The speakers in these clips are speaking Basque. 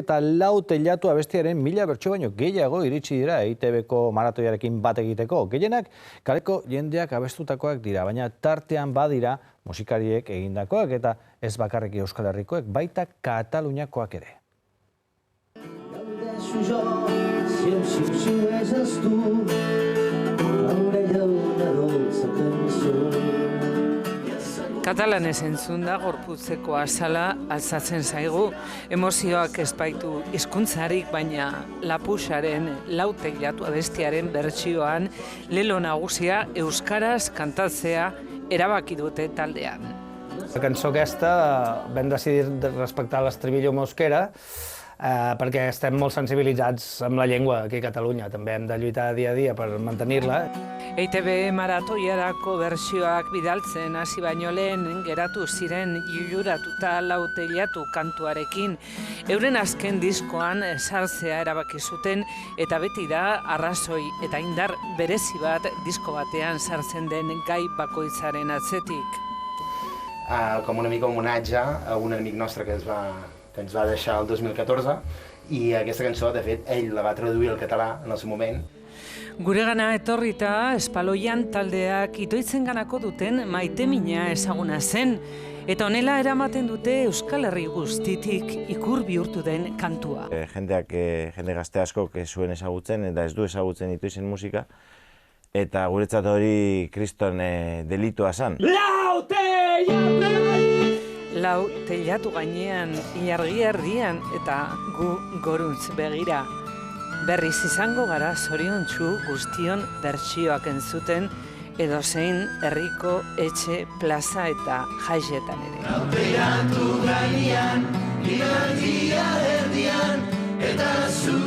eta lau teilatu abestiaren 1000 bertso baino gehiago iritsi dira EITB-ko maratoiarekin bat egiteko. Gehienak kaleko jendeak abestutakoak dira, baina tartean badira musikariek egindakoak eta ez bakarrik Euskal Herrikoek, baita Kataluniakoak ere. Katalanez entzun da gorputzeko azala altzatzen zaigu. Emozioak ez baitu hizkuntzarik, baina Lapusaren lau teilatu abestiaren bertsioan lelo nagusia euskaraz kantatzea erabaki dute taldean. La cançó aquesta vam decidir respectar l'estribillo en euskera perquè estem molt sensibilitzats amb la llengua aquí a Catalunya. També hem de lluitar dia a dia per mantenir-la. EITB maratoiarako bertsioak bidaltzen hasi baino lehen geratu ziren liluratuta lau teilatu kantuarekin. Euren azken diskoan sartzea erabaki zuten eta beti da arrazoi eta indar berezi bat disko batean sartzen den gai bakoitzaren atzetik. Com una mica homenatge a un amic nostre que ens va deixar el 2014 i aquesta cançó, de fet, ell la va traduir al català en el seu moment. Guregana etorrita, Espaloian taldeak itoitzen ganako duten Maitemina ezaguna zen, eta honela eramaten dute Euskal Herri guztitik ikur bihurtu den kantua. Jende gazte asko zuen ezagutzen eta ez du ezagutzen itoizen musika, eta guretzat hori kriston delitua zen. Lau teilatu gainean, ilargi erdian eta gu goruntz begira. Berriz izango gara zoriontsu guztion bertsioak entzuten edozein herriko etxe, plaza eta jaietan ere. Lau teilatu gainean, ilargia erdian eta zu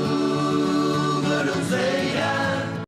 goruntz begira.